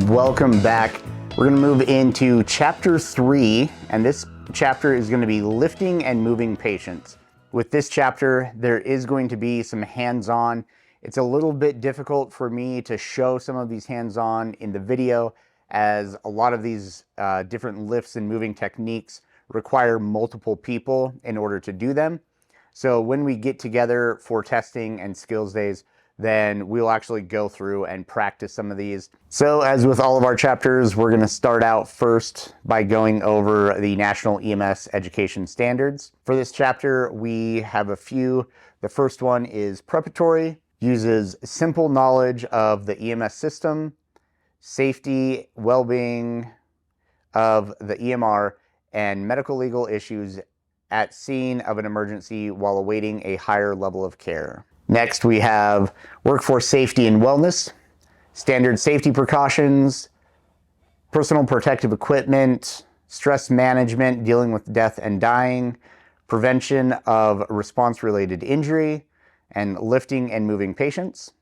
Welcome back. We're going to move into chapter 3, and this chapter is going to be lifting and moving patients. With this chapter, there is going to be some hands-on. It's a little bit difficult for me to show some of these hands-on in the video, as a lot of these different lifts and moving techniques require multiple people in order to do them. So when we get together for testing and skills days, then we'll actually go through and practice some of these. So as with all of our chapters, we're going to start out first by going over the National EMS Education Standards. For this chapter, we have a few. The first one is preparatory, uses simple knowledge of the EMS system, safety, well-being of the EMR, and medical legal issues at scene of an emergency while awaiting a higher level of care. Next, we have workforce safety and wellness, standard safety precautions, personal protective equipment, stress management, dealing with death and dying, prevention of response-related injury, and lifting and moving patients.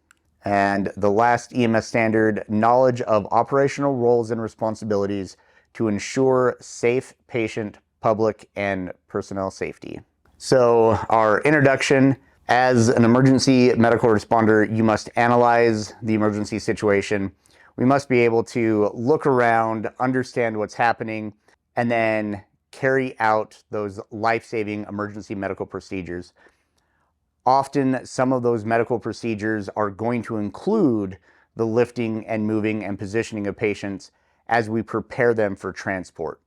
And the last EMS standard, knowledge of operational roles and responsibilities to ensure safe patient, public, and personnel safety. So our introduction: as an emergency medical responder, you must analyze the emergency situation. We must be able to look around, understand what's happening, and then carry out those life-saving emergency medical procedures. Often, some of those medical procedures are going to include the lifting and moving and positioning of patients as we prepare them for transport.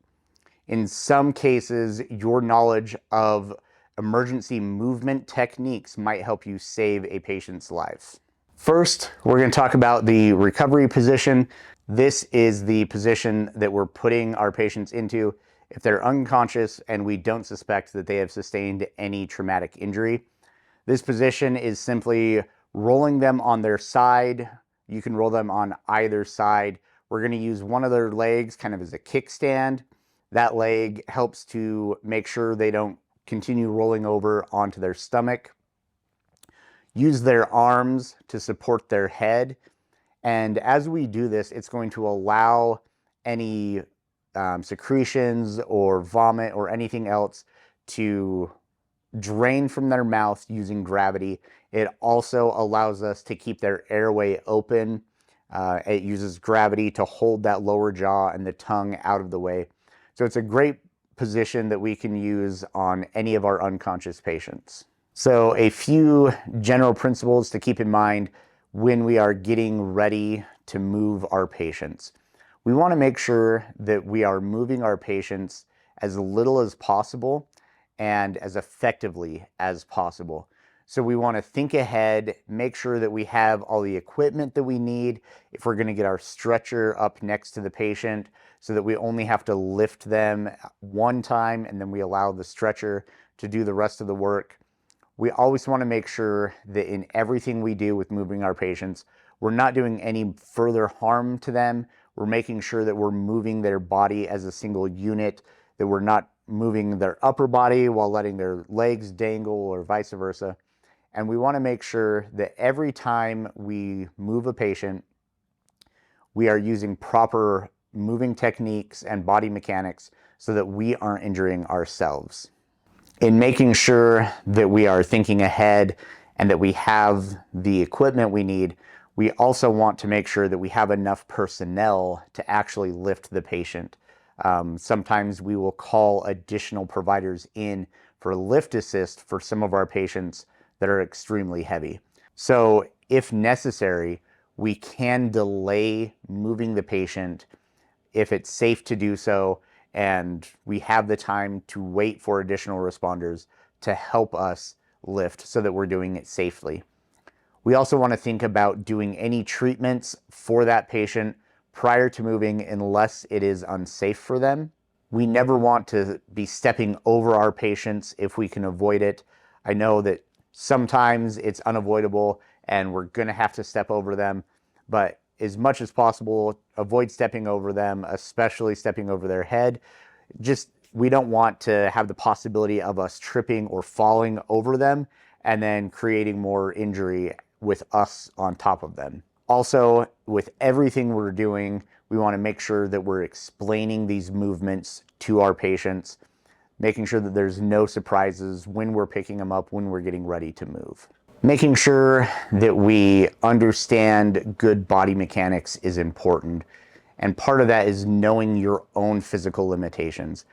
In some cases, your knowledge of emergency movement techniques might help you save a patient's life. First, we're going to talk about the recovery position. This is the position that we're putting our patients into if they're unconscious and we don't suspect that they have sustained any traumatic injury. This position is simply rolling them on their side. You can roll them on either side. We're going to use one of their legs kind of as a kickstand. That leg helps to make sure they don't continue rolling over onto their stomach. Use their arms to support their head. And as we do this, it's going to allow any secretions or vomit or anything else to drain from their mouth using gravity. It also allows us to keep their airway open. It uses gravity to hold that lower jaw and the tongue out of the way. So it's a great position that we can use on any of our unconscious patients. So a few general principles to keep in mind when we are getting ready to move our patients. We want to make sure that we are moving our patients as little as possible and as effectively as possible. So we want to think ahead, make sure that we have all the equipment that we need if we're going to get our stretcher up next to the patient, so that we only have to lift them one time and then we allow the stretcher to do the rest of the work. We always want to make sure that in everything we do with moving our patients, we're not doing any further harm to them. We're making sure that we're moving their body as a single unit, that we're not moving their upper body while letting their legs dangle or vice versa. And we want to make sure that every time we move a patient, we are using proper moving techniques and body mechanics so that we aren't injuring ourselves. In making sure that we are thinking ahead and that we have the equipment we need, we also want to make sure that we have enough personnel to actually lift the patient. Sometimes we will call additional providers in for lift assist for some of our patients that are extremely heavy. So if necessary, we can delay moving the patient if it's safe to do so, and we have the time to wait for additional responders to help us lift so that we're doing it safely. We also want to think about doing any treatments for that patient prior to moving unless it is unsafe for them. We never want to be stepping over our patients if we can avoid it. I know that sometimes it's unavoidable and we're going to have to step over them, but as much as possible, avoid stepping over them, especially stepping over their head. We don't want to have the possibility of us tripping or falling over them and then creating more injury with us on top of them. Also, with everything we're doing, we want to make sure that we're explaining these movements to our patients, making sure that there's no surprises when we're picking them up, when we're getting ready to move. Making sure that we understand good body mechanics is important. And part of that is knowing your own physical limitations.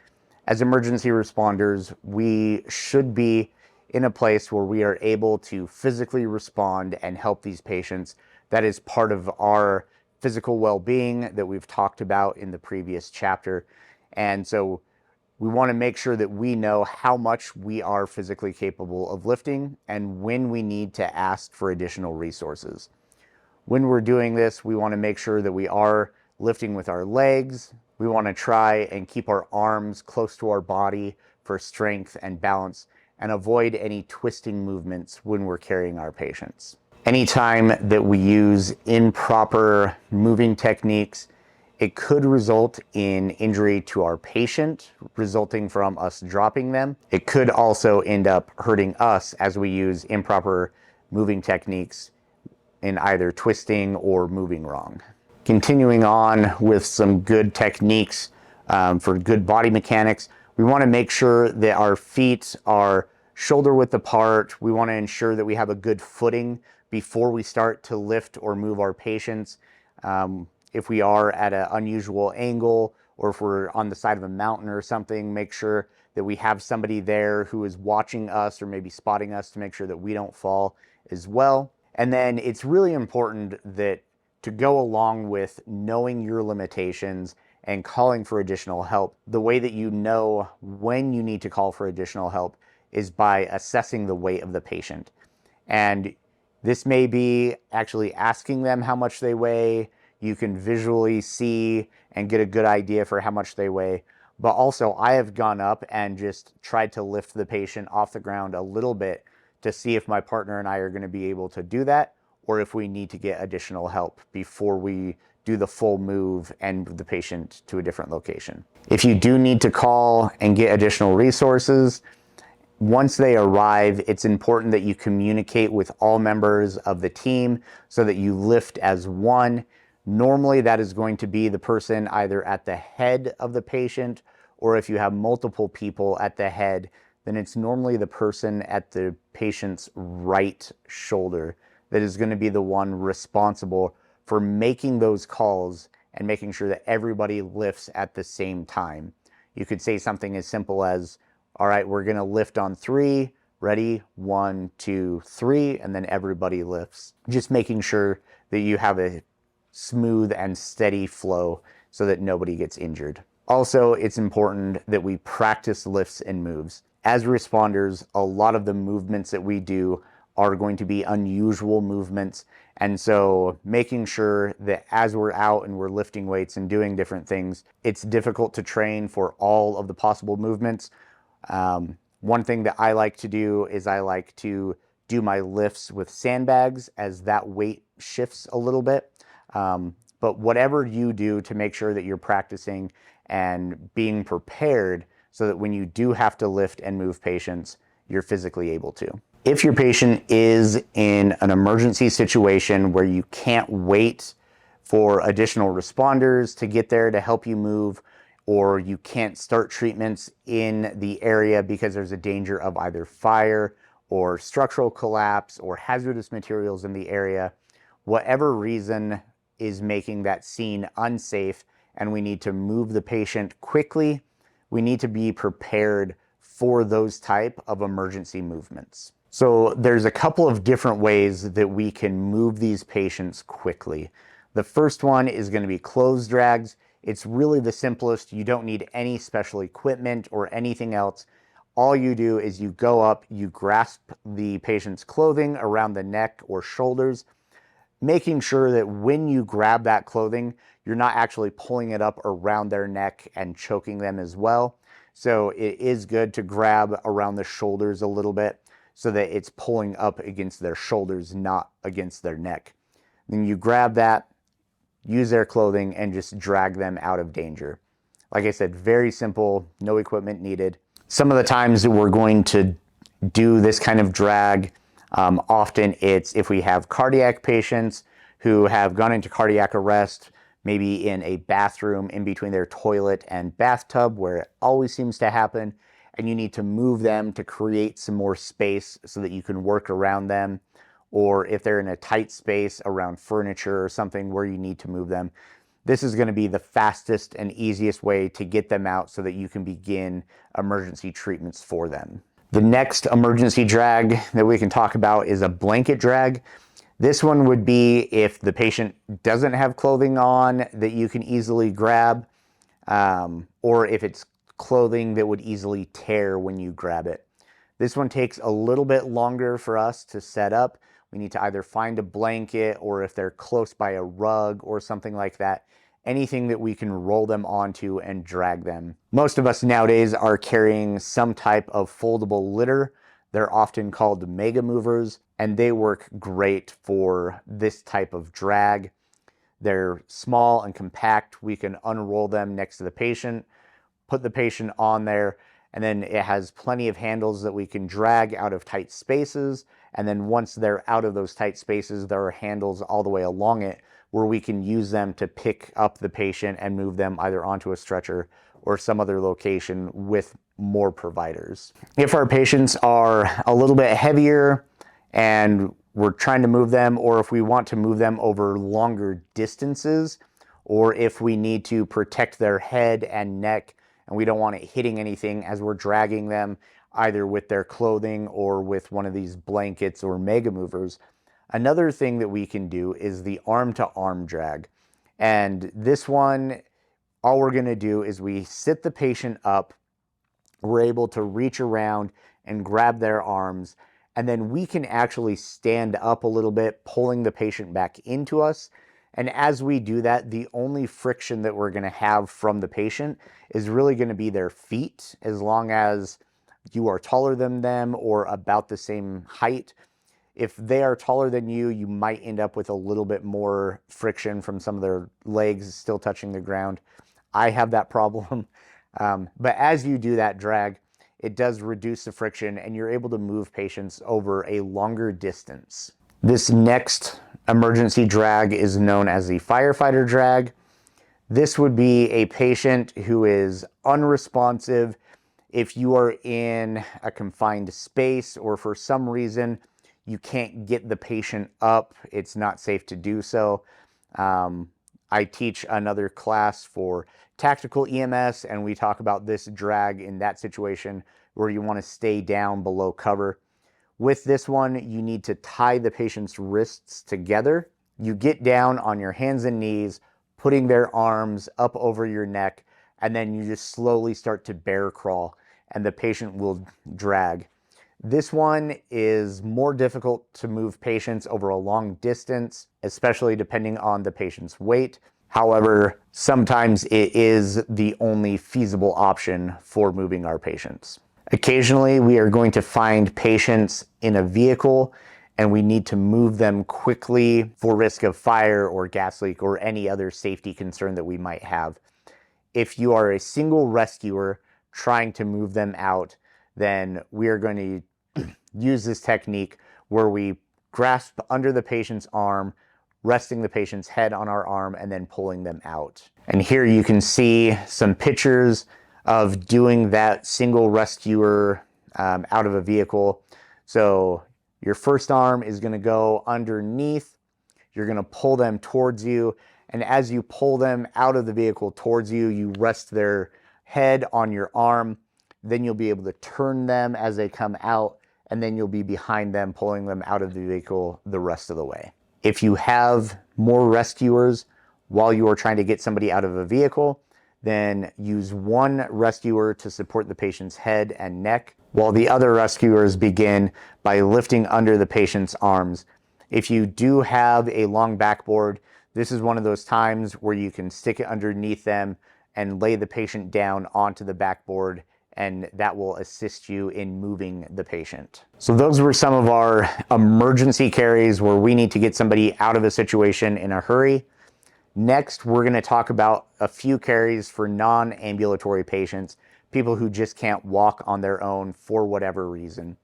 As emergency responders, we should be in a place where we are able to physically respond and help these patients. That is part of our physical well-being that we've talked about in the previous chapter. And so we want to make sure that we know how much we are physically capable of lifting and when we need to ask for additional resources. When we're doing this, we want to make sure that we are lifting with our legs. We want to try and keep our arms close to our body for strength and balance, and avoid any twisting movements when we're carrying our patients. Anytime that we use improper moving techniques, it could result in injury to our patient, resulting from us dropping them. It could also end up hurting us as we use improper moving techniques in either twisting or moving wrong. Continuing on with some good techniques for good body mechanics, we want to make sure that our feet are shoulder width apart. We want to ensure that we have a good footing before we start to lift or move our patients. If we are at an unusual angle, or if we're on the side of a mountain or something, make sure that we have somebody there who is watching us or maybe spotting us to make sure that we don't fall as well. And then it's really important that to go along with knowing your limitations and calling for additional help, the way that you know when you need to call for additional help is by assessing the weight of the patient. And this may be actually asking them how much they weigh. You can visually see and get a good idea for how much they weigh. But also, I have gone up and just tried to lift the patient off the ground a little bit to see if my partner and I are going to be able to do that, or if we need to get additional help before we do the full move and move the patient to a different location. If you do need to call and get additional resources, once they arrive, it's important that you communicate with all members of the team so that you lift as one. Normally, that is going to be the person either at the head of the patient, or if you have multiple people at the head, then it's normally the person at the patient's right shoulder that is going to be the one responsible for making those calls and making sure that everybody lifts at the same time. You could say something as simple as, all right, we're going to lift on 3. Ready? 1, 2, 3, and then everybody lifts. Just making sure that you have a smooth and steady flow so that nobody gets injured. Also, it's important that we practice lifts and moves. As responders, a lot of the movements that we do are going to be unusual movements. And so making sure that as we're out and we're lifting weights and doing different things, it's difficult to train for all of the possible movements. One thing that I like to do is I like to do my lifts with sandbags, as that weight shifts a little bit. But whatever you do to make sure that you're practicing and being prepared so that when you do have to lift and move patients, you're physically able to. If your patient is in an emergency situation where you can't wait for additional responders to get there to help you move, or you can't start treatments in the area because there's a danger of either fire or structural collapse or hazardous materials in the area, whatever reason is making that scene unsafe and we need to move the patient quickly, we need to be prepared for those type of emergency movements. So there's a couple of different ways that we can move these patients quickly. The first one is going to be clothes drags. It's really the simplest. You don't need any special equipment or anything else. All you do is you go up, you grasp the patient's clothing around the neck or shoulders, making sure that when you grab that clothing, you're not actually pulling it up around their neck and choking them as well. So it is good to grab around the shoulders a little bit so that it's pulling up against their shoulders, not against their neck. Then you grab that, use their clothing, and just drag them out of danger. Like I said, very simple, no equipment needed. Some of the times that we're going to do this kind of drag, often it's if we have cardiac patients, who have gone into cardiac arrest, maybe in a bathroom in between their toilet and bathtub where it always seems to happen, and you need to move them to create some more space so that you can work around them. Or if they're in a tight space around furniture or something where you need to move them, this is going to be the fastest and easiest way to get them out so that you can begin emergency treatments for them. The next emergency drag that we can talk about is a blanket drag. This one would be if the patient doesn't have clothing on that you can easily grab, or if it's clothing that would easily tear when you grab it. This one takes a little bit longer for us to set up. We need to either find a blanket, or if they're close by a rug or something like that, anything that we can roll them onto and drag them. Most of us nowadays are carrying some type of foldable litter. They're often called mega movers, and they work great for this type of drag. They're small and compact. We can unroll them next to the patient, put the patient on there, and then it has plenty of handles that we can drag out of tight spaces. And then once they're out of those tight spaces, there are handles all the way along it where we can use them to pick up the patient and move them either onto a stretcher or some other location with more providers. If our patients are a little bit heavier and we're trying to move them, or if we want to move them over longer distances, or if we need to protect their head and neck and we don't want it hitting anything as we're dragging them, either with their clothing or with one of these blankets or mega movers, another thing that we can do is the arm-to-arm drag. And this one, all we're going to do is we sit the patient up, we're able to reach around and grab their arms, and then we can actually stand up a little bit, pulling the patient back into us. And as we do that, the only friction that we're going to have from the patient is really going to be their feet. As long as you are taller than them or about the same height, if they are taller than you, you might end up with a little bit more friction from some of their legs still touching the ground. I have that problem. But as you do that drag, it does reduce the friction and you're able to move patients over a longer distance. This next emergency drag is known as the firefighter drag. This would be a patient who is unresponsive. If you are in a confined space or for some reason you can't get the patient up, it's not safe to do so. I teach another class for tactical EMS, and we talk about this drag in that situation where you want to stay down below cover. With this one, you need to tie the patient's wrists together. You get down on your hands and knees, putting their arms up over your neck, and then you just slowly start to bear crawl, and the patient will drag. This one is more difficult to move patients over a long distance, especially depending on the patient's weight. However, sometimes it is the only feasible option for moving our patients. Occasionally, we are going to find patients in a vehicle and we need to move them quickly for risk of fire or gas leak or any other safety concern that we might have. If you are a single rescuer trying to move them out, then we are going to use this technique where we grasp under the patient's arm, resting the patient's head on our arm, and then pulling them out. And here you can see some pictures of doing that single rescuer out of a vehicle. So your first arm is going to go underneath. You're going to pull them towards you. And as you pull them out of the vehicle towards you, you rest their head on your arm. Then you'll be able to turn them as they come out, and then you'll be behind them, pulling them out of the vehicle the rest of the way. If you have more rescuers while you are trying to get somebody out of a vehicle, then use one rescuer to support the patient's head and neck, while the other rescuers begin by lifting under the patient's arms. If you do have a long backboard, this is one of those times where you can stick it underneath them and lay the patient down onto the backboard, and that will assist you in moving the patient. So those were some of our emergency carries where we need to get somebody out of a situation in a hurry. Next, we're going to talk about a few carries for non-ambulatory patients, people who just can't walk on their own for whatever reason.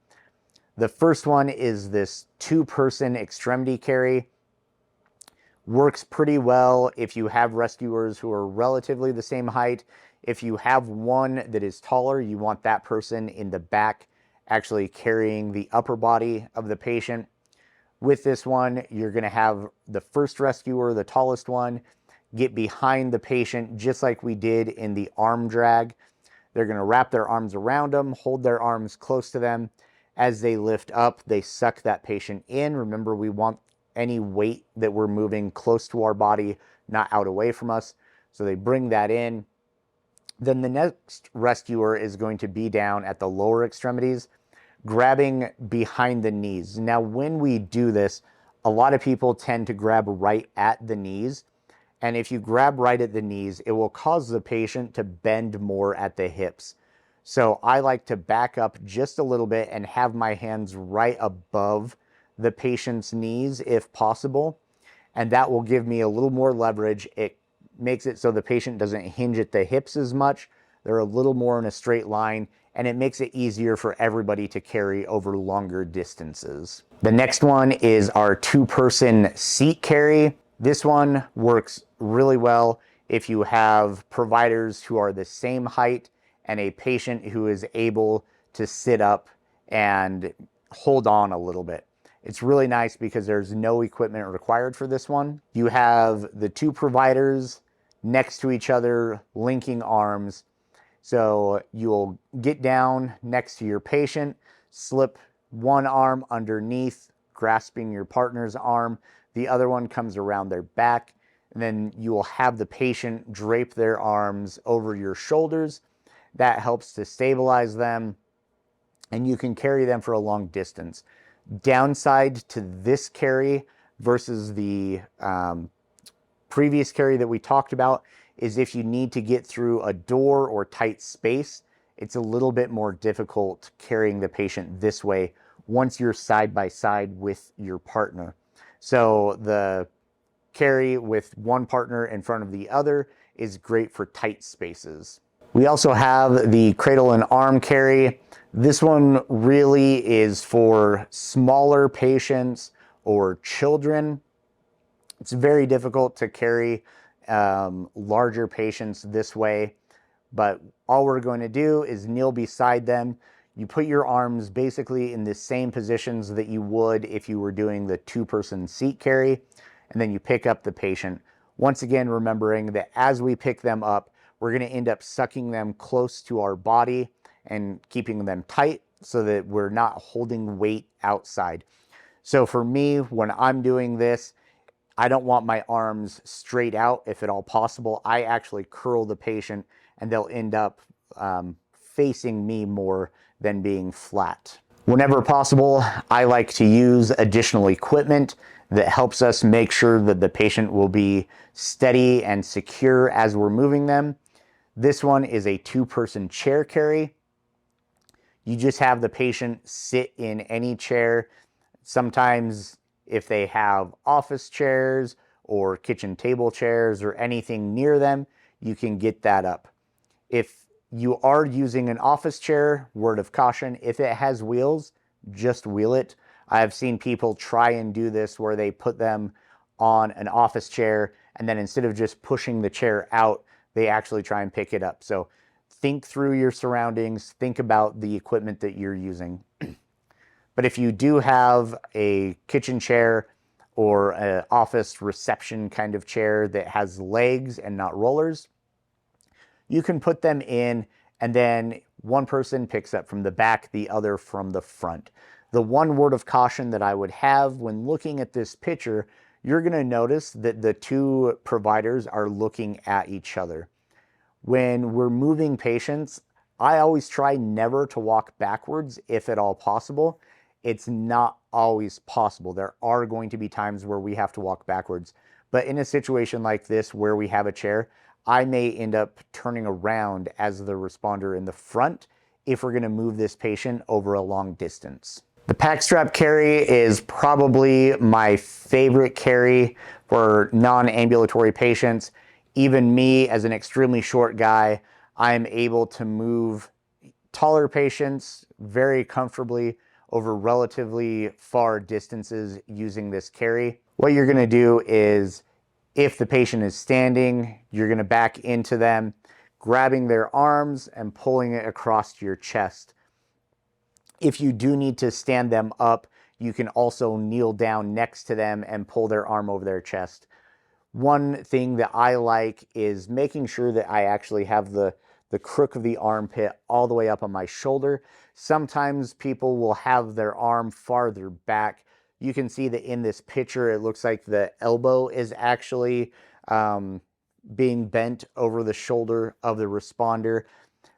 The first one is this two-person extremity carry. Works pretty well if you have rescuers who are relatively the same height. If you have one that is taller, you want that person in the back actually carrying the upper body of the patient. With this one, you're going to have the first rescuer, the tallest one, get behind the patient just like we did in the arm drag. They're going to wrap their arms around them, hold their arms close to them. As they lift up, they suck that patient in. Remember, we want any weight that we're moving close to our body, not out away from us. So they bring that in. Then the next rescuer is going to be down at the lower extremities, grabbing behind the knees. Now, when we do this, a lot of people tend to grab right at the knees. And if you grab right at the knees, it will cause the patient to bend more at the hips. So I like to back up just a little bit and have my hands right above the patient's knees if possible. And that will give me a little more leverage. It makes it so the patient doesn't hinge at the hips as much. They're a little more in a straight line, and it makes it easier for everybody to carry over longer distances. The next one is our two-person seat carry. This one works really well if you have providers who are the same height and a patient who is able to sit up and hold on a little bit. It's really nice because there's no equipment required for this one. You have the two providers next to each other, linking arms. So you'll get down next to your patient, slip one arm underneath, grasping your partner's arm. The other one comes around their back, and then you will have the patient drape their arms over your shoulders. That helps to stabilize them, and you can carry them for a long distance. Downside to this carry versus the previous carry that we talked about is if you need to get through a door or tight space, it's a little bit more difficult carrying the patient this way once you're side by side with your partner. So the carry with one partner in front of the other is great for tight spaces. We also have the cradle and arm carry. This one really is for smaller patients or children. It's very difficult to carry larger patients this way, but all we're going to do is kneel beside them. You put your arms basically in the same positions that you would if you were doing the two-person seat carry, and then you pick up the patient. Once again, remembering that as we pick them up, we're going to end up sucking them close to our body and keeping them tight so that we're not holding weight outside. So for me, when I'm doing this, I don't want my arms straight out if at all possible. I actually curl the patient and they'll end up facing me more than being flat. Whenever possible, I like to use additional equipment that helps us make sure that the patient will be steady and secure as we're moving them. This one is a two-person chair carry. You just have the patient sit in any chair. Sometimes if they have office chairs or kitchen table chairs or anything near them, you can get that up. If you are using an office chair, word of caution, if it has wheels, just wheel it. I've seen people try and do this where they put them on an office chair and then instead of just pushing the chair out, they actually try and pick it up. So think through your surroundings, think about the equipment that you're using. But if you do have a kitchen chair or an office reception kind of chair that has legs and not rollers, you can put them in and then one person picks up from the back, the other from the front. The one word of caution that I would have when looking at this picture, you're going to notice that the two providers are looking at each other. When we're moving patients, I always try never to walk backwards if at all possible. It's not always possible. There are going to be times where we have to walk backwards. But in a situation like this where we have a chair, I may end up turning around as the responder in the front if we're going to move this patient over a long distance. The pack strap carry is probably my favorite carry for non-ambulatory patients. Even me, as an extremely short guy, I'm able to move taller patients very comfortably over relatively far distances using this carry. What you're going to do is If the patient is standing, you're going to back into them, grabbing their arms and pulling it across your chest. If you do need to stand them up, you can also kneel down next to them and pull their arm over their chest. One thing that I like is making sure that I actually have the crook of the armpit all the way up on my shoulder. Sometimes people will have their arm farther back. You can see that in this picture, it looks like the elbow is actually being bent over the shoulder of the responder.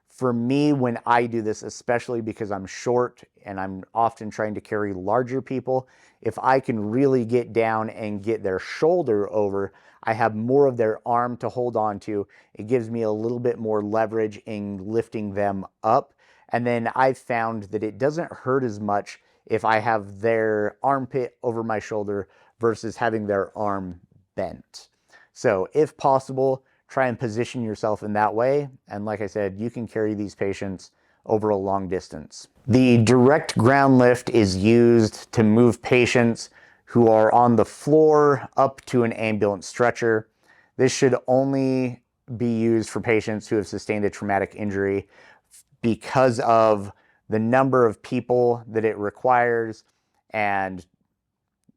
For me, when I do this, especially because I'm short and I'm often trying to carry larger people, if I can really get down and get their shoulder over, I have more of their arm to hold on to. It gives me a little bit more leverage in lifting them up. And then I've found that it doesn't hurt as much if I have their armpit over my shoulder versus having their arm bent. So if possible, try and position yourself in that way. And like I said, you can carry these patients over a long distance. The direct ground lift is used to move patients who are on the floor up to an ambulance stretcher. This should only be used for patients who have sustained a traumatic injury because of the number of people that it requires and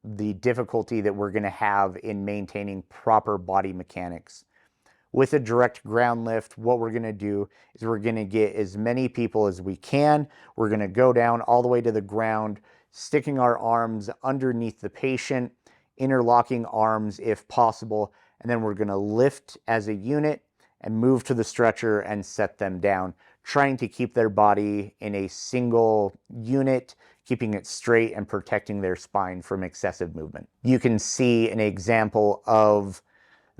the difficulty that we're going to have in maintaining proper body mechanics. With a direct ground lift, what we're going to do is we're going to get as many people as we can. We're going to go down all the way to the ground, sticking our arms underneath the patient, interlocking arms if possible, and then we're going to lift as a unit and move to the stretcher and set them down, trying to keep their body in a single unit, keeping it straight and protecting their spine from excessive movement. You can see an example of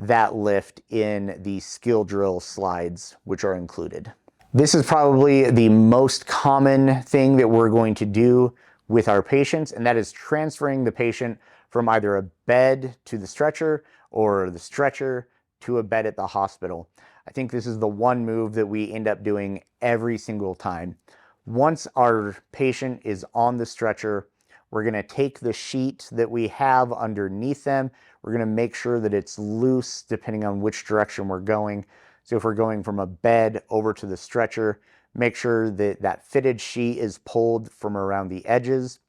that lift in the skill drill slides, which are included. This is probably the most common thing that we're going to do with our patients, and that is transferring the patient from either a bed to the stretcher or the stretcher to a bed at the hospital. I think this is the one move that we end up doing every single time. Once our patient is on the stretcher, we're going to take the sheet that we have underneath them. We're going to make sure that it's loose depending on which direction we're going. So if we're going from a bed over to the stretcher, make sure that that fitted sheet is pulled from around the edges.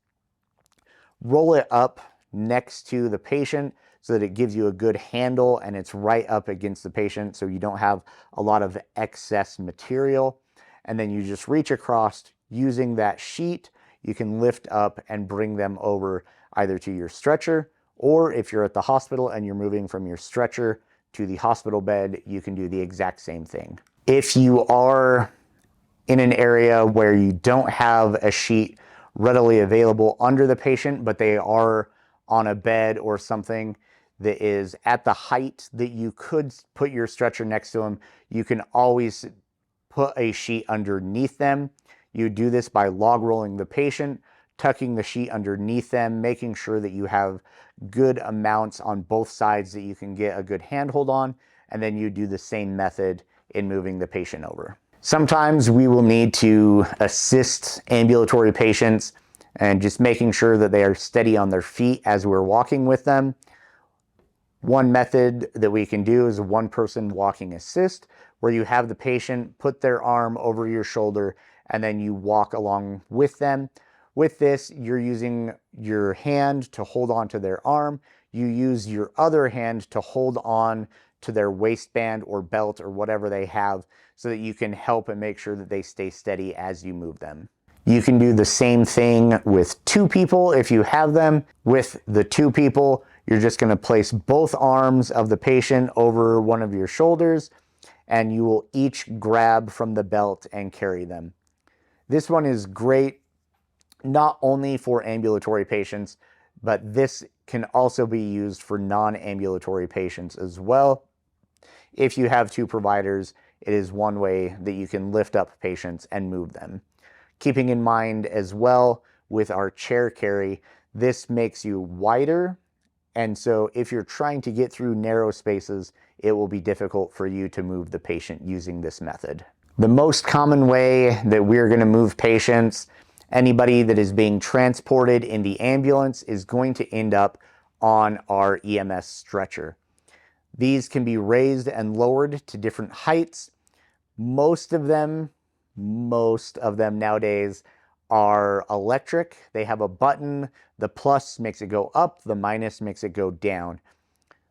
Roll it up next to the patient so that it gives you a good handle and it's right up against the patient so you don't have a lot of excess material. And then you just reach across using that sheet. You can lift up and bring them over either to your stretcher, or if you're at the hospital and you're moving from your stretcher to the hospital bed, you can do the exact same thing. If you are in an area where you don't have a sheet readily available under the patient, but they are on a bed or something that is at the height that you could put your stretcher next to them, you can always put a sheet underneath them. You do this by log rolling the patient, tucking the sheet underneath them, making sure that you have good amounts on both sides that you can get a good handhold on, and then you do the same method in moving the patient over. Sometimes we will need to assist ambulatory patients and just making sure that they are steady on their feet as we're walking with them. One method that we can do is a one-person walking assist, where you have the patient put their arm over your shoulder and then you walk along with them. With this, you're using your hand to hold on to their arm. You use your other hand to hold on to their waistband or belt or whatever they have so that you can help and make sure that they stay steady as you move them. You can do the same thing with two people if you have them. With the two people, you're just going to place both arms of the patient over one of your shoulders, and you will each grab from the belt and carry them. This one is great not only for ambulatory patients, but this can also be used for non-ambulatory patients as well. If you have two providers, it is one way that you can lift up patients and move them. Keeping in mind as well with our chair carry, this makes you wider. And so if you're trying to get through narrow spaces, it will be difficult for you to move the patient using this method. The most common way that we're going to move patients, anybody that is being transported in the ambulance, is going to end up on our EMS stretcher. These can be raised and lowered to different heights. Most of them nowadays are electric. They have a button. The plus makes it go up, the minus makes it go down.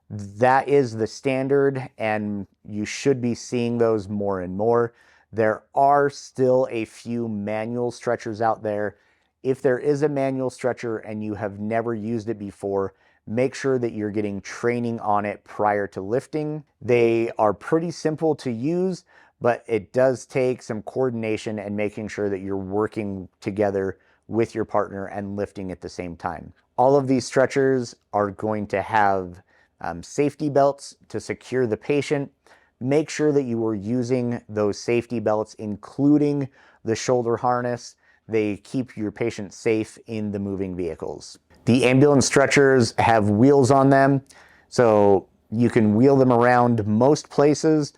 That is the standard, and you should be seeing those more and more. There are still a few manual stretchers out there. If there is a manual stretcher and you have never used it before, make sure that you're getting training on it prior to lifting. They are pretty simple to use, but it does take some coordination and making sure that you're working together with your partner and lifting at the same time. All of these stretchers are going to have safety belts to secure the patient. Make sure that you are using those safety belts, including the shoulder harness. They keep your patient safe in the moving vehicles. The ambulance stretchers have wheels on them, so you can wheel them around most places.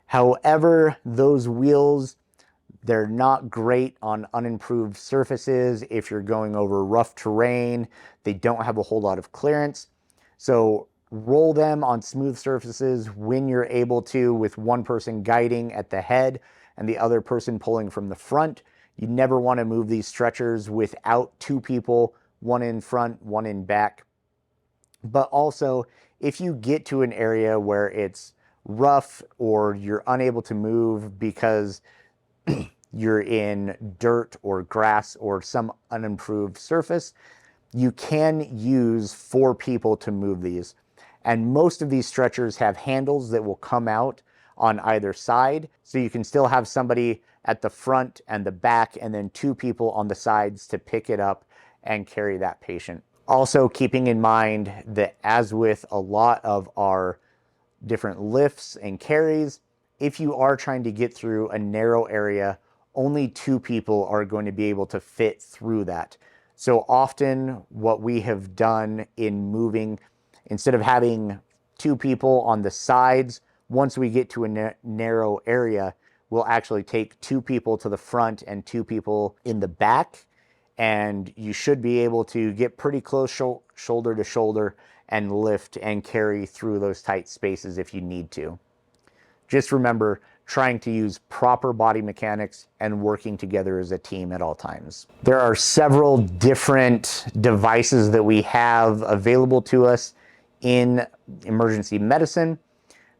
However, those wheels, they're not great on unimproved surfaces. If you're going over rough terrain, they don't have a whole lot of clearance. So roll them on smooth surfaces when you're able to, with one person guiding at the head and the other person pulling from the front. You never want to move these stretchers without two people, one in front, one in back. But also, if you get to an area where it's rough or you're unable to move because you're in dirt or grass or some unimproved surface, you can use 4 people to move these. And most of these stretchers have handles that will come out on either side, so you can still have somebody at the front and the back and then 2 people on the sides to pick it up and carry that patient. Also keeping in mind that, as with a lot of our different lifts and carries, if you are trying to get through a narrow area, only 2 people are going to be able to fit through that. So often what we have done in moving, instead of having 2 people on the sides, once we get to a narrow area, we'll actually take 2 people to the front and 2 people in the back. And you should be able to get pretty close shoulder to shoulder and lift and carry through those tight spaces if you need to. Just remember, trying to use proper body mechanics and working together as a team at all times. There are several different devices that we have available to us in emergency medicine.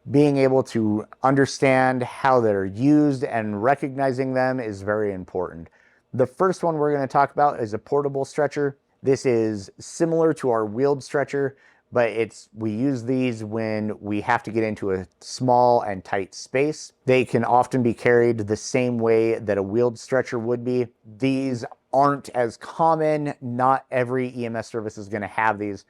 Being able to understand how they're used and recognizing them is very important. The first one we're going to talk about is a portable stretcher. This is similar to our wheeled stretcher, but we use these when we have to get into a small and tight space. They can often be carried the same way that a wheeled stretcher would be. These aren't as common. Not every EMS service is going to have these,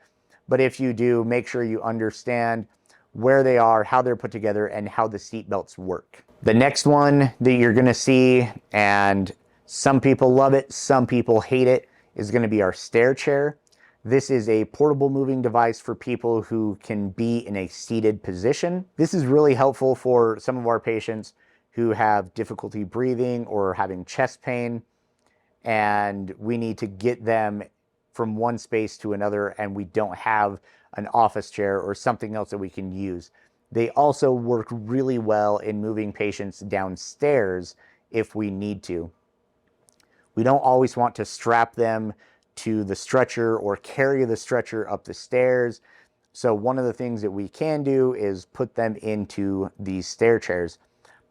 but if you do, make sure you understand where they are, how they're put together, and how the seat belts work. The next one that you're going to see, and some people love it, some people hate it, is going to be our stair chair. This is a portable moving device for people who can be in a seated position. This is really helpful for some of our patients who have difficulty breathing or having chest pain, and we need to get them from one space to another and we don't have an office chair or something else that we can use. They also work really well in moving patients downstairs if we need to. We don't always want to strap them to the stretcher or carry the stretcher up the stairs. So one of the things that we can do is put them into these stair chairs.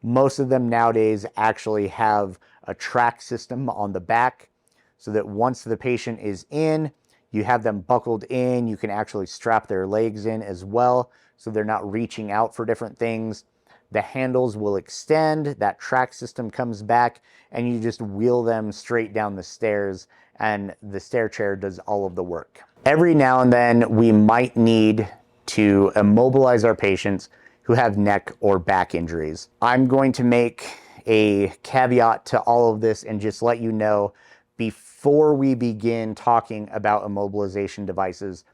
Most of them nowadays actually have a track system on the back, so that once the patient is in, you have them buckled in. You can actually strap their legs in as well, so they're not reaching out for different things. The handles will extend, that track system comes back, and you just wheel them straight down the stairs, and the stair chair does all of the work. Every now and then, we might need to immobilize our patients who have neck or back injuries. I'm going to make a caveat to all of this and just let you know, before we begin talking about immobilization devices,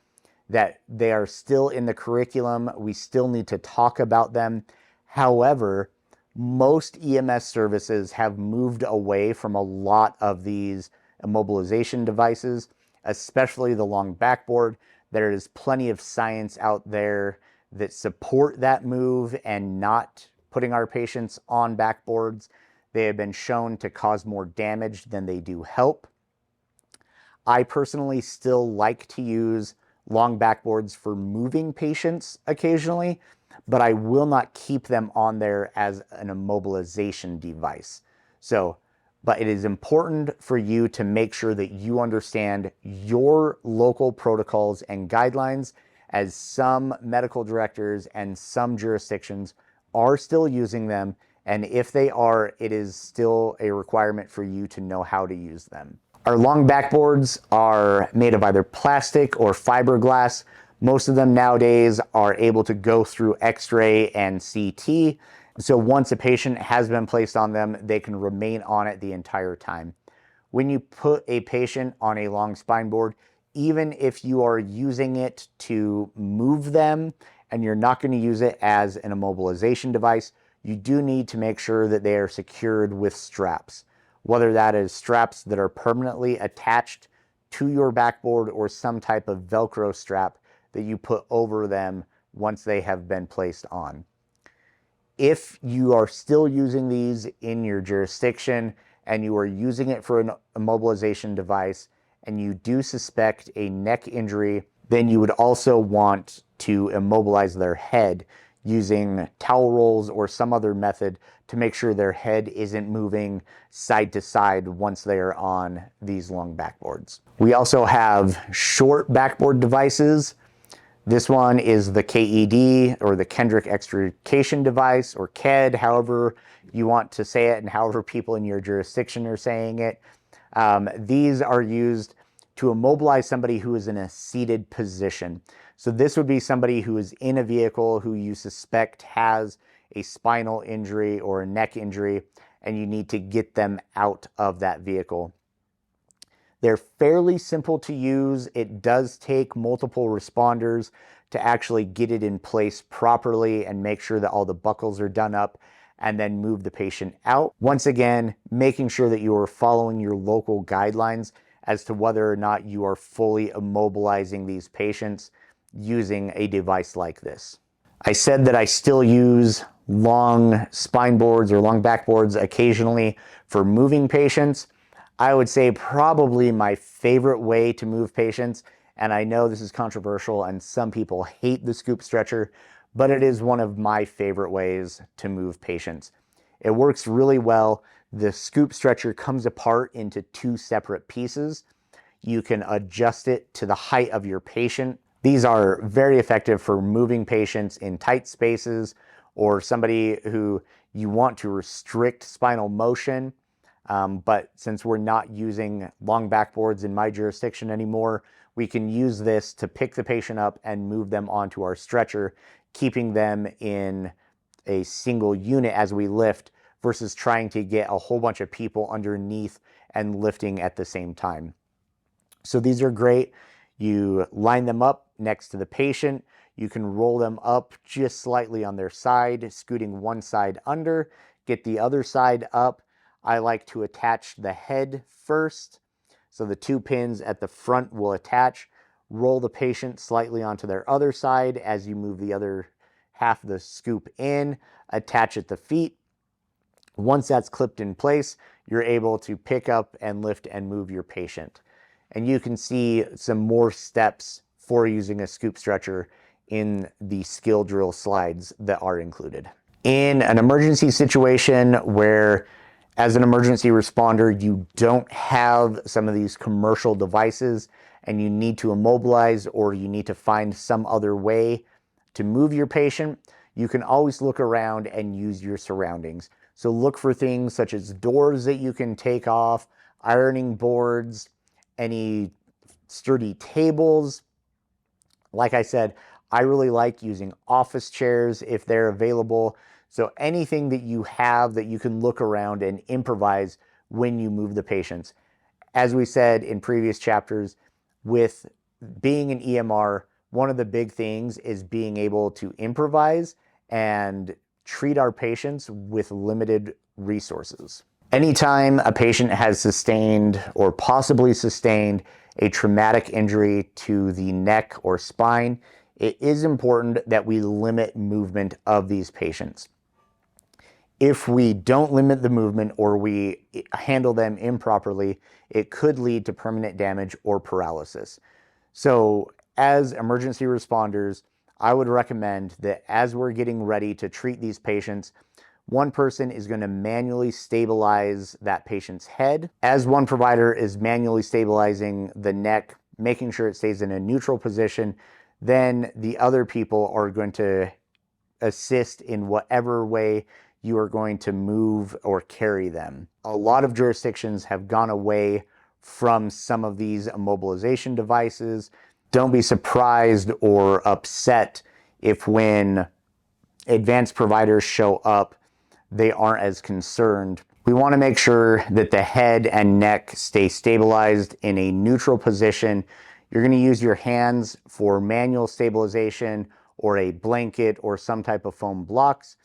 that they are still in the curriculum. We still need to talk about them. However, most EMS services have moved away from a lot of these immobilization devices, especially the long backboard. There is plenty of science out there that support that move and not putting our patients on backboards. They have been shown to cause more damage than they do help. I personally still like to use long backboards for moving patients occasionally, but I will not keep them on there as an immobilization device. But it is important for you to make sure that you understand your local protocols and guidelines, as some medical directors and some jurisdictions are still using them. And if they are, it is still a requirement for you to know how to use them. Our long backboards are made of either plastic or fiberglass. Most of them nowadays are able to go through X-ray and CT. So once a patient has been placed on them, they can remain on it the entire time. When you put a patient on a long spine board, even if you are using it to move them and you're not going to use it as an immobilization device, you do need to make sure that they are secured with straps. Whether that is straps that are permanently attached to your backboard or some type of Velcro strap that you put over them once they have been placed on. If you are still using these in your jurisdiction and you are using it for an immobilization device and you do suspect a neck injury, then you would also want to immobilize their head using towel rolls or some other method to make sure their head isn't moving side to side once they are on these long backboards. We also have short backboard devices. This one is the KED, or the Kendrick Extrication Device, or KED, however you want to say it and however people in your jurisdiction are saying it. These are used to immobilize somebody who is in a seated position. So this would be somebody who is in a vehicle who you suspect has a spinal injury or a neck injury, and you need to get them out of that vehicle. They're fairly simple to use. It does take multiple responders to actually get it in place properly and make sure that all the buckles are done up and then move the patient out. Once again, making sure that you are following your local guidelines as to whether or not you are fully immobilizing these patients using a device like this. I said that I still use long spine boards or long backboards occasionally for moving patients. I would say probably my favorite way to move patients, and I know this is controversial and some people hate the scoop stretcher, but it is one of my favorite ways to move patients. It works really well. The scoop stretcher comes apart into two separate pieces. You can adjust it to the height of your patient. These are very effective for moving patients in tight spaces or somebody who you want to restrict spinal motion. But since we're not using long backboards in my jurisdiction anymore, we can use this to pick the patient up and move them onto our stretcher, keeping them in a single unit as we lift versus trying to get a whole bunch of people underneath and lifting at the same time. So these are great. You line them up next to the patient. You can roll them up just slightly on their side, scooting one side under, get the other side up. I like to attach the head first. So the two pins at the front will attach. Roll the patient slightly onto their other side as you move the other half of the scoop in, attach at the feet. Once that's clipped in place, you're able to pick up and lift and move your patient. And you can see some more steps for using a scoop stretcher in the skill drill slides that are included. In an emergency situation where, as an emergency responder, you don't have some of these commercial devices and you need to immobilize or you need to find some other way to move your patient, you can always look around and use your surroundings. So look for things such as doors that you can take off, ironing boards, any sturdy tables. Like I said, I really like using office chairs if they're available. So anything that you have that you can look around and improvise when you move the patients. As we said in previous chapters, with being an EMR, one of the big things is being able to improvise and treat our patients with limited resources. Anytime a patient has sustained or possibly sustained a traumatic injury to the neck or spine, it is important that we limit movement of these patients. If we don't limit the movement or we handle them improperly, it could lead to permanent damage or paralysis. So as emergency responders, I would recommend that as we're getting ready to treat these patients, one person is going to manually stabilize that patient's head. As one provider is manually stabilizing the neck, making sure it stays in a neutral position, then the other people are going to assist in whatever way you are going to move or carry them. A lot of jurisdictions have gone away from some of these immobilization devices. Don't be surprised or upset if when advanced providers show up, they aren't as concerned. We want to make sure that the head and neck stay stabilized in a neutral position. You're going to use your hands for manual stabilization or a blanket or some type of foam blocks,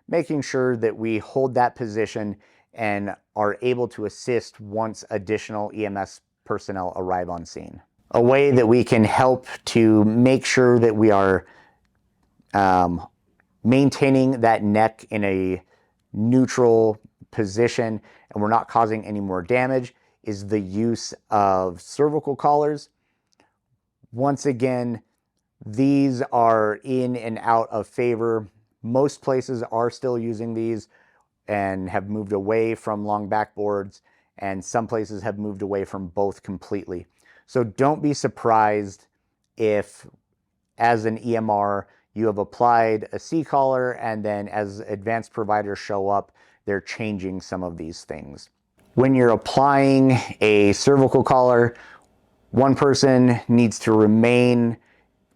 making sure that we hold that position and are able to assist once additional EMS personnel arrive on scene. A way that we can help to make sure that we are maintaining that neck in a neutral position and we're not causing any more damage is the use of cervical collars. Once again, these are in and out of favor. Most places are still using these and have moved away from long backboards, and some places have moved away from both completely. So don't be surprised if, as an EMR, you have applied a C-collar and then as advanced providers show up, they're changing some of these things. When you're applying a cervical collar, one person needs to remain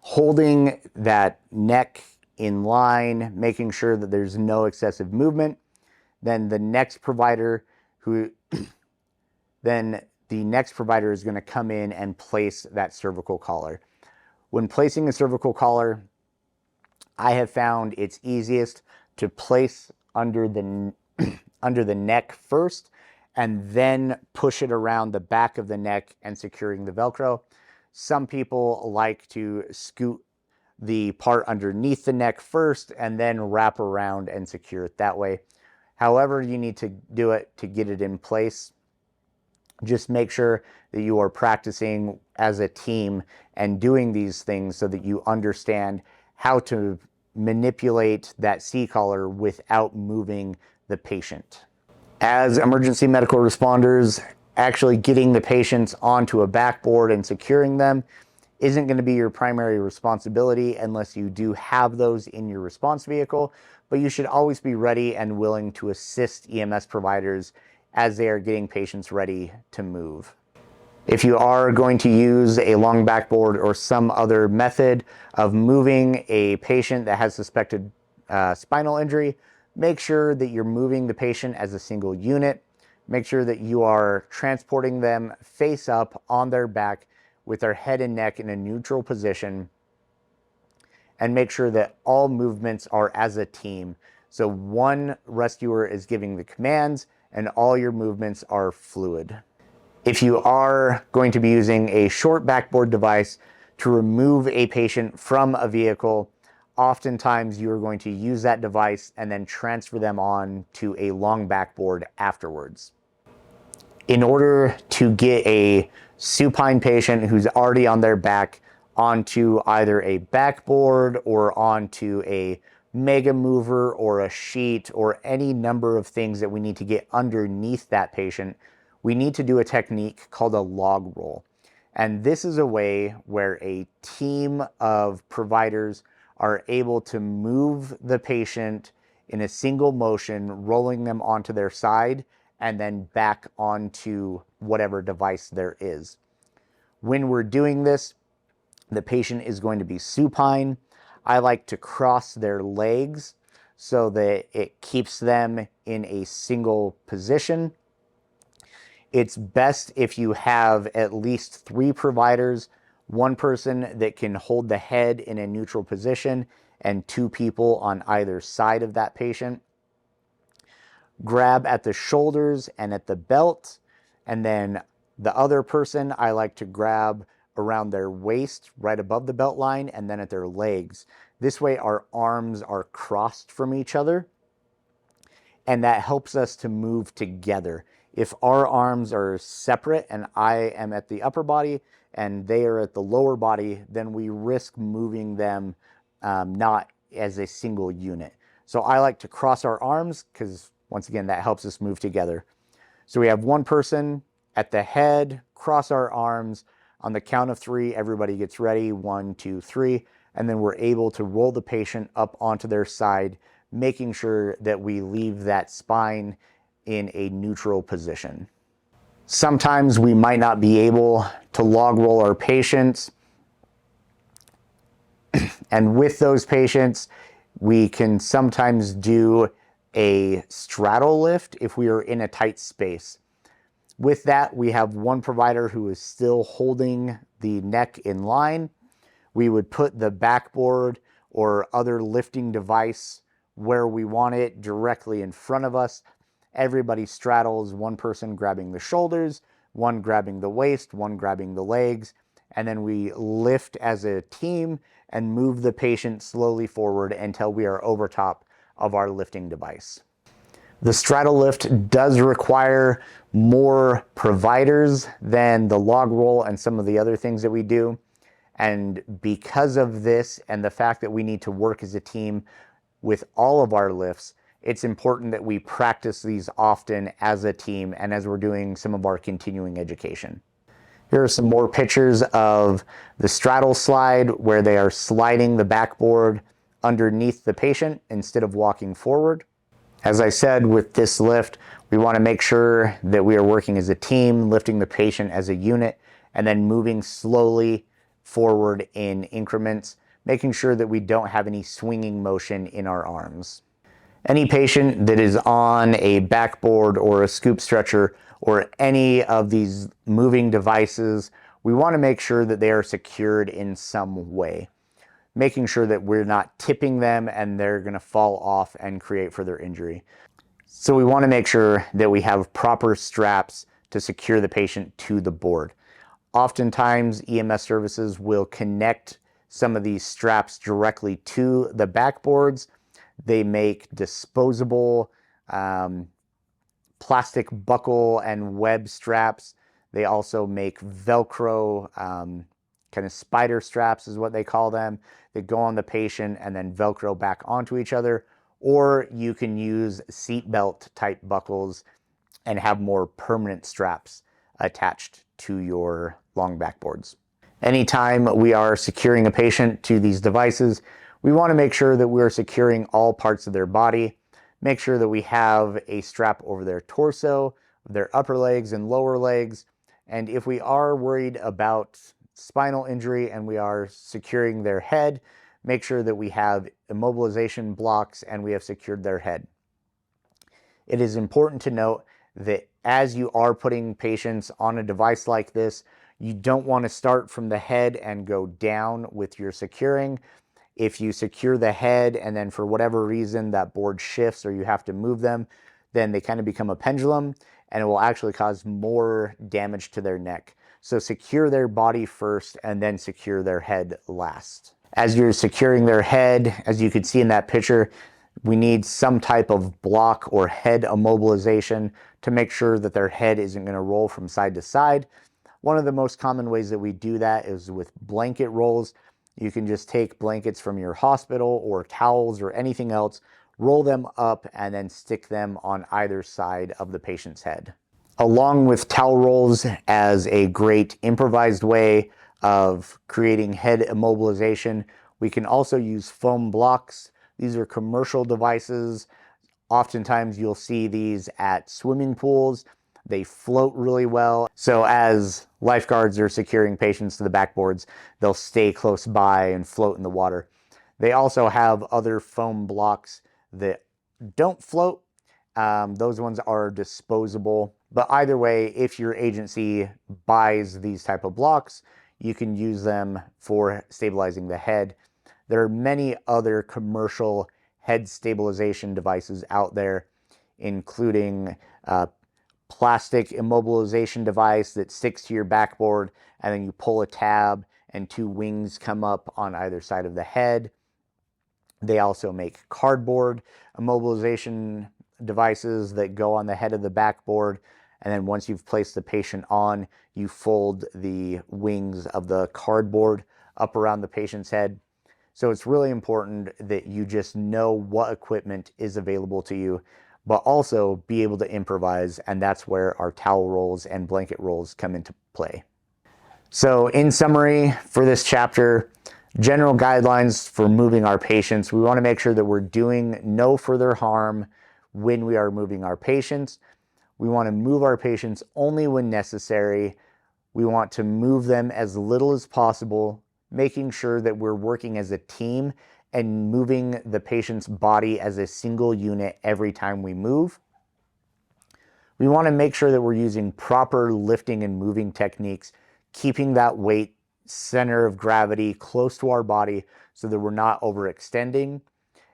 holding that neck in line, making sure that there's no excessive movement. Then the next provider is going to come in and place that cervical collar. When placing a cervical collar, I have found it's easiest to place under the neck first and then push it around the back of the neck and securing the Velcro. Some people like to scoot the part underneath the neck first and then wrap around and secure it that way. However you need to do it to get it in place, just make sure that you are practicing as a team and doing these things so that you understand how to manipulate that C-collar without moving the patient. As emergency medical responders, actually getting the patients onto a backboard and securing them isn't going to be your primary responsibility unless you do have those in your response vehicle, but you should always be ready and willing to assist EMS providers as they are getting patients ready to move. If you are going to use a long backboard or some other method of moving a patient that has suspected spinal injury, make sure that you're moving the patient as a single unit. Make sure that you are transporting them face up on their back with their head and neck in a neutral position, and make sure that all movements are as a team. So one rescuer is giving the commands and all your movements are fluid. If you are going to be using a short backboard device to remove a patient from a vehicle, oftentimes you are going to use that device and then transfer them on to a long backboard afterwards. In order to get a supine patient who's already on their back onto either a backboard or onto a mega mover or a sheet or any number of things that we need to get underneath that patient, we need to do a technique called a log roll. And this is a way where a team of providers are able to move the patient in a single motion, rolling them onto their side and then back onto whatever device there is. When we're doing this, the patient is going to be supine. I like to cross their legs so that it keeps them in a single position. It's best if you have at least 3 providers, one person that can hold the head in a neutral position and 2 people on either side of that patient. Grab at the shoulders and at the belt, and then the other person I like to grab around their waist, right above the belt line, and then at their legs. This way our arms are crossed from each other, and that helps us to move together. If our arms are separate and I am at the upper body and they are at the lower body, then we risk moving them not as a single unit. So I like to cross our arms because, once again, that helps us move together. So we have one person at the head, cross our arms. On the count of 3, everybody gets ready. 1, 2, 3. And then we're able to roll the patient up onto their side, making sure that we leave that spine in a neutral position. Sometimes we might not be able to log roll our patients. And with those patients, we can sometimes do a straddle lift if we are in a tight space. With that, we have one provider who is still holding the neck in line. We would put the backboard or other lifting device where we want it, directly in front of us. Everybody straddles, one person grabbing the shoulders, one grabbing the waist, one grabbing the legs, and then we lift as a team and move the patient slowly forward until we are over top of our lifting device. The straddle lift does require more providers than the log roll and some of the other things that we do. And because of this and the fact that we need to work as a team with all of our lifts, it's important that we practice these often as a team and as we're doing some of our continuing education. Here are some more pictures of the straddle slide where they are sliding the backboard underneath the patient instead of walking forward. As I said, with this lift, we want to make sure that we are working as a team, lifting the patient as a unit, and then moving slowly forward in increments, making sure that we don't have any swinging motion in our arms. Any patient that is on a backboard or a scoop stretcher or any of these moving devices, we want to make sure that they are secured in some way, making sure that we're not tipping them and they're going to fall off and create further injury. So we want to make sure that we have proper straps to secure the patient to the board. Oftentimes, EMS services will connect some of these straps directly to the backboards. They make disposable plastic buckle and web straps. They also make Velcro kind of spider straps is what they call them. They go on the patient and then Velcro back onto each other. Or you can use seatbelt type buckles and have more permanent straps attached to your long backboards. Anytime we are securing a patient to these devices, we want to make sure that we're securing all parts of their body. Make sure that we have a strap over their torso, their upper legs and lower legs. And if we are worried about spinal injury and we are securing their head, make sure that we have immobilization blocks and we have secured their head. It is important to note that as you are putting patients on a device like this, you don't want to start from the head and go down with your securing. If you secure the head and then for whatever reason that board shifts or you have to move them, then they kind of become a pendulum and it will actually cause more damage to their neck. So secure their body first and then secure their head last. As you're securing their head, as you can see in that picture, we need some type of block or head immobilization to make sure that their head isn't going to roll from side to side. One of the most common ways that we do that is with blanket rolls. You can just take blankets from your hospital or towels or anything else, roll them up, and then stick them on either side of the patient's head. Along with towel rolls as a great improvised way of creating head immobilization, we can also use foam blocks. These are commercial devices. Oftentimes you'll see these at swimming pools. They float really well. So as lifeguards are securing patients to the backboards, they'll stay close by and float in the water. They also have other foam blocks that don't float. Those ones are disposable. But either way, if your agency buys these type of blocks, you can use them for stabilizing the head. There are many other commercial head stabilization devices out there, including plastic immobilization device that sticks to your backboard, and then you pull a tab and two wings come up on either side of the head. They also make cardboard immobilization devices that go on the head of the backboard. And then once you've placed the patient on, you fold the wings of the cardboard up around the patient's head. So it's really important that you just know what equipment is available to you, but also be able to improvise. And that's where our towel rolls and blanket rolls come into play. So in summary for this chapter, general guidelines for moving our patients. We want to make sure that we're doing no further harm when we are moving our patients. We want to move our patients only when necessary. We want to move them as little as possible, making sure that we're working as a team and moving the patient's body as a single unit every time we move. We want to make sure that we're using proper lifting and moving techniques, keeping that weight center of gravity close to our body so that we're not overextending,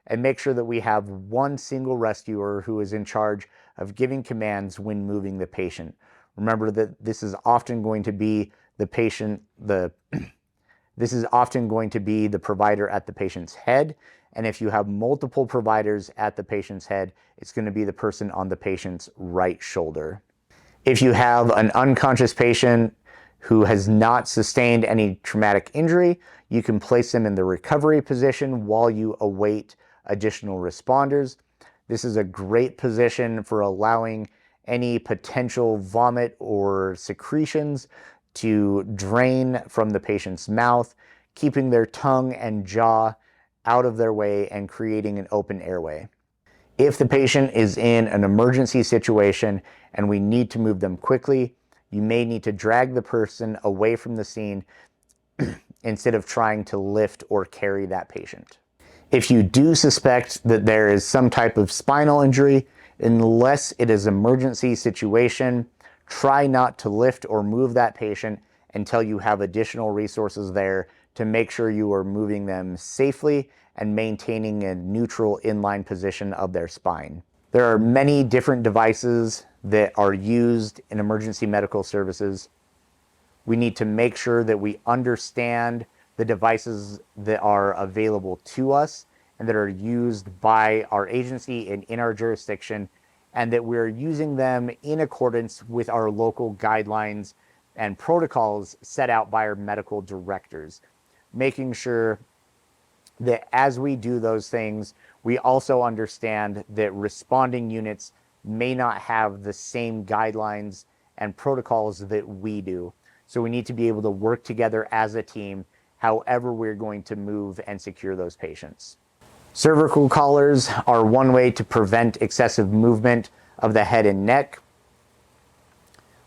and make sure that we have one single rescuer who is in charge of giving commands when moving the patient. Remember that this is often going to be the patient, this is often going to be the provider at the patient's head. And if you have multiple providers at the patient's head, it's going to be the person on the patient's right shoulder. If you have an unconscious patient who has not sustained any traumatic injury, you can place them in the recovery position while you await additional responders. This is a great position for allowing any potential vomit or secretions to drain from the patient's mouth, keeping their tongue and jaw out of their way and creating an open airway. If the patient is in an emergency situation and we need to move them quickly, you may need to drag the person away from the scene instead of trying to lift or carry that patient. If you do suspect that there is some type of spinal injury, unless it is an emergency situation, try not to lift or move that patient until you have additional resources there to make sure you are moving them safely and maintaining a neutral inline position of their spine. There are many different devices that are used in emergency medical services. We need to make sure that we understand the devices that are available to us and that are used by our agency and in our jurisdiction, and that we're using them in accordance with our local guidelines and protocols set out by our medical directors, making sure that as we do those things, we also understand that responding units may not have the same guidelines and protocols that we do. So we need to be able to work together as a team, however we're going to move and secure those patients. Cervical collars are one way to prevent excessive movement of the head and neck.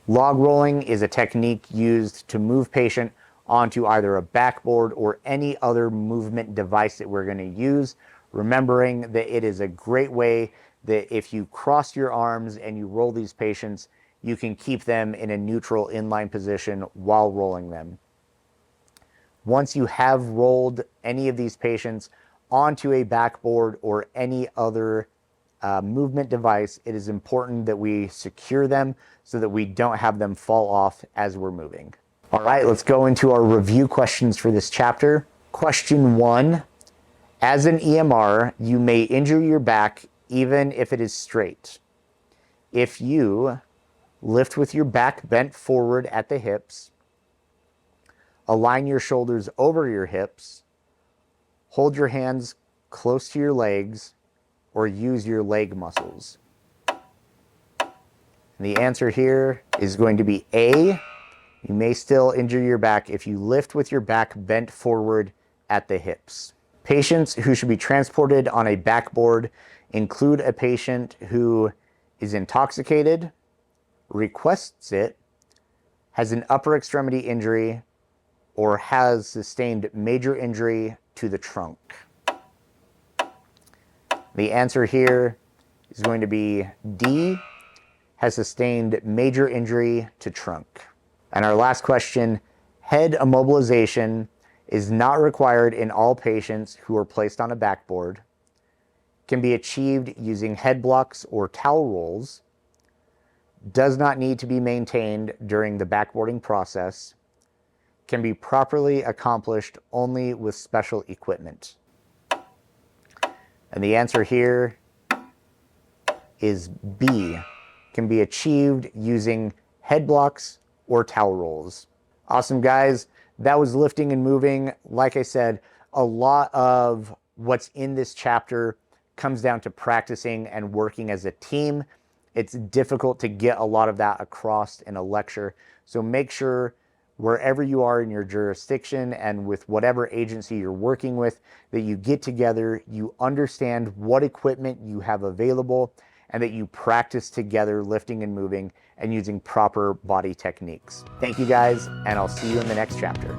Log rolling is a technique used to move patient onto either a backboard or any other movement device that we're going to use, remembering that it is a great way that if you cross your arms and you roll these patients, you can keep them in a neutral inline position while rolling them. Once you have rolled any of these patients onto a backboard or any other movement device, it is important that we secure them so that we don't have them fall off as we're moving. All right, let's go into our review questions for this chapter. Question 1, as an EMR, you may injure your back even if it is straight. If you lift with your back bent forward at the hips, align your shoulders over your hips, hold your hands close to your legs, or use your leg muscles. And the answer here is going to be A. You may still injure your back if you lift with your back bent forward at the hips. Patients who should be transported on a backboard include a patient who is intoxicated, requests it, has an upper extremity injury, or has sustained major injury to the trunk. The answer here is going to be D, has sustained major injury to trunk. And our last question, head immobilization is not required in all patients who are placed on a backboard, can be achieved using head blocks or towel rolls, does not need to be maintained during the backboarding process, can be properly accomplished only with special equipment? And the answer here is B, can be achieved using head blocks or towel rolls. Awesome, guys. That was lifting and moving. Like I said, a lot of what's in this chapter comes down to practicing and working as a team. It's difficult to get a lot of that across in a lecture. So make sure wherever you are in your jurisdiction and with whatever agency you're working with, that you get together, you understand what equipment you have available, and that you practice together lifting and moving and using proper body techniques. Thank you, guys, and I'll see you in the next chapter.